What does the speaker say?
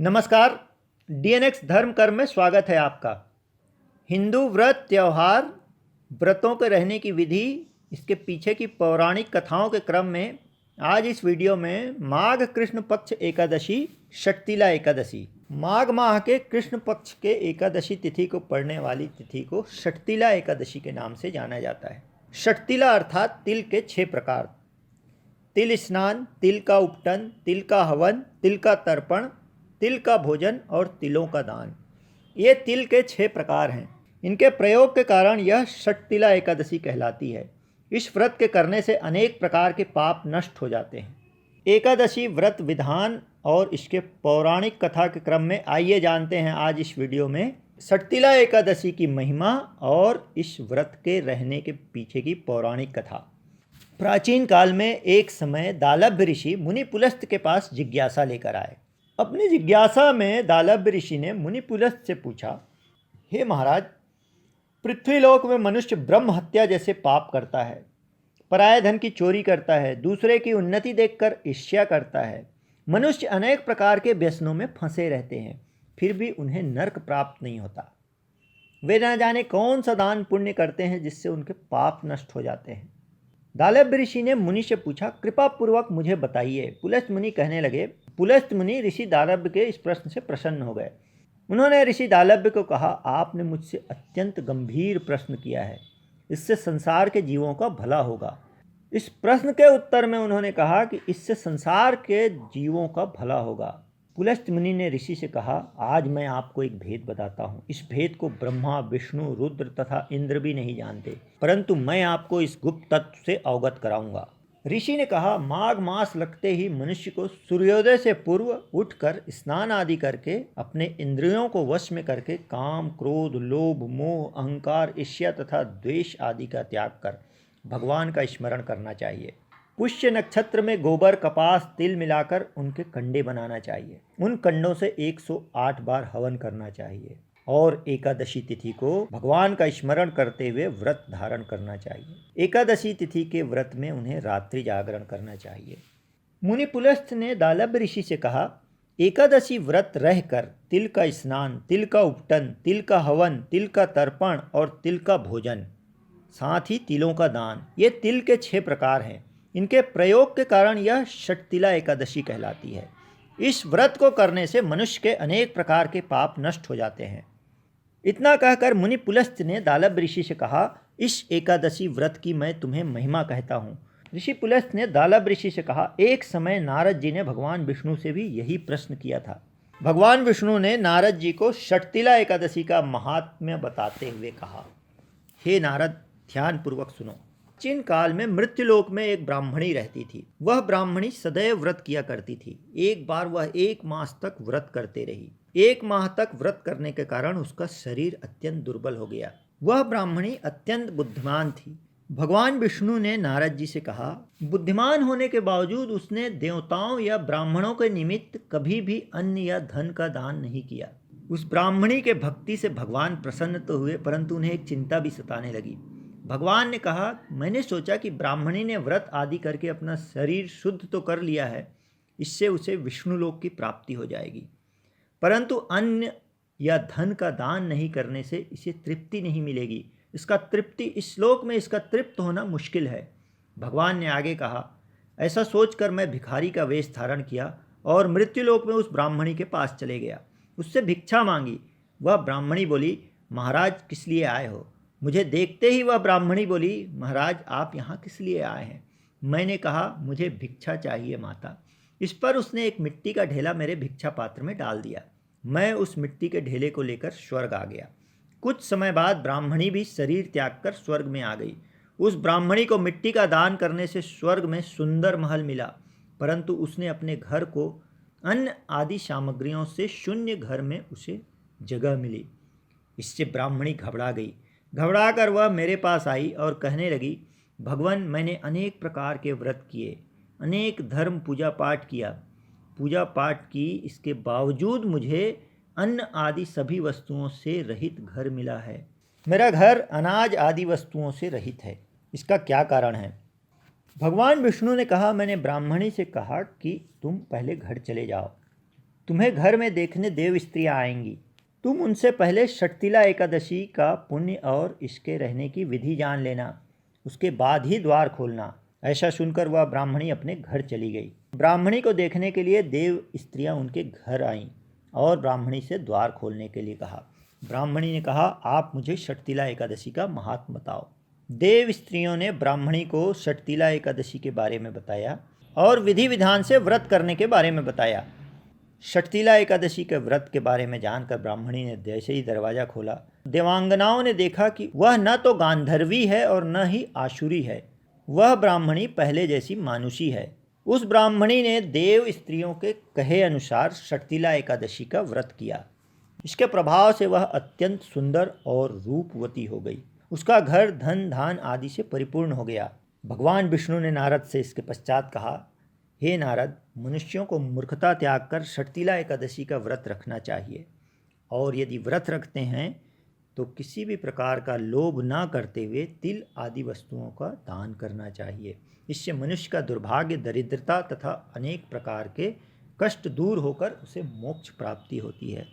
नमस्कार। डीएनएक्स धर्म कर्म में स्वागत है आपका। हिंदू व्रत त्यौहार, व्रतों के रहने की विधि, इसके पीछे की पौराणिक कथाओं के क्रम में आज इस वीडियो में माघ कृष्ण पक्ष एकादशी, षटतिला एकादशी, माघ माह के कृष्ण पक्ष के एकादशी तिथि को पड़ने वाली तिथि को षटतिला एकादशी के नाम से जाना जाता है। षटतिला अर्थात तिल के 6 प्रकार: तिल स्नान, तिल का उपटन, तिल का हवन, तिल का तर्पण, तिल का भोजन और तिलों का दान। ये तिल के 6 प्रकार हैं। इनके प्रयोग के कारण यह षटतिला एकादशी कहलाती है। इस व्रत के करने से अनेक प्रकार के पाप नष्ट हो जाते हैं। एकादशी व्रत विधान और इसके पौराणिक कथा के क्रम में आइए जानते हैं आज इस वीडियो में षटतिला एकादशी की महिमा और इस व्रत के रहने के पीछे की पौराणिक कथा। प्राचीन काल में एक समय दालभ्य ऋषि मुनि पुलस्त के पास जिज्ञासा लेकर आए। अपनी जिज्ञासा में दालभ्य ऋषि ने मुनि पुलस्त से पूछा, हे महाराज, पृथ्वीलोक में मनुष्य ब्रह्म हत्या जैसे पाप करता है, पराये धन की चोरी करता है, दूसरे की उन्नति देखकर ईर्ष्या करता है। मनुष्य अनेक प्रकार के व्यसनों में फंसे रहते हैं, फिर भी उन्हें नरक प्राप्त नहीं होता। वे न जाने कौन सा दान पुण्य करते हैं जिससे उनके पाप नष्ट हो जाते हैं। दालभ्य ऋषि ने मुनि से पूछा, कृपा पूर्वक मुझे बताइए। पुलस्त मुनि कहने लगे। पुलस्त मुनि ऋषि दालभ्य के इस प्रश्न से प्रसन्न हो गए। उन्होंने ऋषि दालभ्य को कहा, आपने मुझसे अत्यंत गंभीर प्रश्न किया है, इससे संसार के जीवों का भला होगा। इस प्रश्न के उत्तर में उन्होंने कहा कि इससे संसार के जीवों का भला होगा। पुलस्त मुनि ने ऋषि से कहा, आज मैं आपको एक भेद बताता हूँ। इस भेद को ब्रह्मा, विष्णु, रुद्र तथा इंद्र भी नहीं जानते, परंतु मैं आपको इस गुप्त तत्व से अवगत कराऊंगा। ऋषि ने कहा, माघ मास लगते ही मनुष्य को सूर्योदय से पूर्व उठकर स्नान आदि करके अपने इंद्रियों को वश में करके काम, क्रोध, लोभ, मोह, अहंकार, ईर्ष्या तथा द्वेष आदि का त्याग कर भगवान का स्मरण करना चाहिए। पुष्य नक्षत्र में गोबर, कपास, तिल मिलाकर उनके कंडे बनाना चाहिए। उन कंडों से 108 बार हवन करना चाहिए और एकादशी तिथि को भगवान का स्मरण करते हुए व्रत धारण करना चाहिए। एकादशी तिथि के व्रत में उन्हें रात्रि जागरण करना चाहिए। मुनि पुलस्त ने दालभ्य ऋषि से कहा, एकादशी व्रत रहकर तिल का स्नान, तिल का उपटन, तिल का हवन, तिल का तर्पण और तिल का भोजन, साथ ही तिलों का दान, ये तिल के 6 प्रकार हैं। इनके प्रयोग के कारण यह षटतिला एकादशी कहलाती है। इस व्रत को करने से मनुष्य के अनेक प्रकार के पाप नष्ट हो जाते हैं। इतना कहकर मुनि पुलस्त ने दालभ्य ऋषि से कहा, इस एकादशी व्रत की मैं तुम्हें महिमा कहता हूँ। ऋषि पुलस्त ने दालभ्य ऋषि से कहा, एक समय नारद जी ने भगवान विष्णु से भी यही प्रश्न किया था। भगवान विष्णु ने नारद जी को षटतिला एकादशी का महात्म्य बताते हुए कहा, हे नारद, ध्यानपूर्वक सुनो। प्राचीन काल में मृत्युलोक में एक ब्राह्मणी रहती थी। वह ब्राह्मणी सदैव व्रत किया करती थी। एक बार वह 1 मास तक व्रत करते रही। 1 माह तक व्रत करने के कारण उसका शरीर अत्यंत दुर्बल हो गया। वह ब्राह्मणी अत्यंत बुद्धिमान थी। भगवान विष्णु ने नारद जी से कहा, बुद्धिमान होने के बावजूद उसने देवताओं या ब्राह्मणों के निमित्त कभी भी अन्न या धन का दान नहीं किया। उस ब्राह्मणी के भक्ति से भगवान प्रसन्न तो हुए, परंतु उन्हें एक चिंता भी सताने लगी। भगवान ने कहा, मैंने सोचा कि ब्राह्मणी ने व्रत आदि करके अपना शरीर शुद्ध तो कर लिया है, इससे उसे विष्णु लोक की प्राप्ति हो जाएगी, परंतु अन्न या धन का दान नहीं करने से इसे तृप्ति नहीं मिलेगी। इसका तृप्त होना मुश्किल है। भगवान ने आगे कहा, ऐसा सोचकर मैं भिखारी का वेश धारण किया और मृत्युलोक में उस ब्राह्मणी के पास चले गया। उससे भिक्षा मांगी। वह ब्राह्मणी बोली, महाराज, किस लिए आए हो? मुझे देखते ही वह ब्राह्मणी बोली, महाराज, आप यहाँ किस लिए आए हैं? मैंने कहा, मुझे भिक्षा चाहिए माता। इस पर उसने एक मिट्टी का ढेला मेरे भिक्षा पात्र में डाल दिया। मैं उस मिट्टी के ढेले को लेकर स्वर्ग आ गया। कुछ समय बाद ब्राह्मणी भी शरीर त्याग कर स्वर्ग में आ गई। उस ब्राह्मणी को मिट्टी का दान करने से स्वर्ग में सुंदर महल मिला, परंतु उसने अपने घर को अन्न आदि सामग्रियों से शून्य घर में उसे जगह मिली। इससे ब्राह्मणी घबरा गई। घबराकर वह मेरे पास आई और कहने लगी, भगवान, मैंने अनेक प्रकार के व्रत किए, अनेक धर्म पूजा पाठ की, इसके बावजूद मुझे अन्न आदि सभी वस्तुओं से रहित घर मिला है। मेरा घर अनाज आदि वस्तुओं से रहित है। इसका क्या कारण है? भगवान विष्णु ने कहा, मैंने ब्राह्मणी से कहा कि तुम पहले घर चले जाओ। तुम्हें घर में देखने देव स्त्रियाँ आएंगी। तुम उनसे पहले षटतिला एकादशी का पुण्य और इसके रहने की विधि जान लेना, उसके बाद ही द्वार खोलना। ऐसा सुनकर वह ब्राह्मणी अपने घर चली गई। ब्राह्मणी को देखने के लिए देव स्त्रियाँ उनके घर आईं और ब्राह्मणी से द्वार खोलने के लिए कहा। ब्राह्मणी ने कहा, आप मुझे षटतिला एकादशी का महात्म्य बताओ। देव स्त्रियों ने ब्राह्मणी को षटतिला एकादशी के बारे में बताया और विधि विधान से व्रत करने के बारे में बताया। षटतिला एकादशी के व्रत के बारे में जानकर ब्राह्मणी ने जैसे ही दरवाज़ा खोला, देवांगनाओं ने देखा कि वह न तो गांधर्वी है और न ही आशुरी है। वह ब्राह्मणी पहले जैसी मानुषी है। उस ब्राह्मणी ने देव स्त्रियों के कहे अनुसार षटतिला एकादशी का व्रत किया। इसके प्रभाव से वह अत्यंत सुंदर और रूपवती हो गई। उसका घर धन धान आदि से परिपूर्ण हो गया। भगवान विष्णु ने नारद से इसके पश्चात कहा, हे नारद, मनुष्यों को मूर्खता त्याग कर षटतिला एकादशी का व्रत रखना चाहिए, और यदि व्रत रखते हैं तो किसी भी प्रकार का लोभ ना करते हुए तिल आदि वस्तुओं का दान करना चाहिए। इससे मनुष्य का दुर्भाग्य, दरिद्रता तथा अनेक प्रकार के कष्ट दूर होकर उसे मोक्ष प्राप्ति होती है।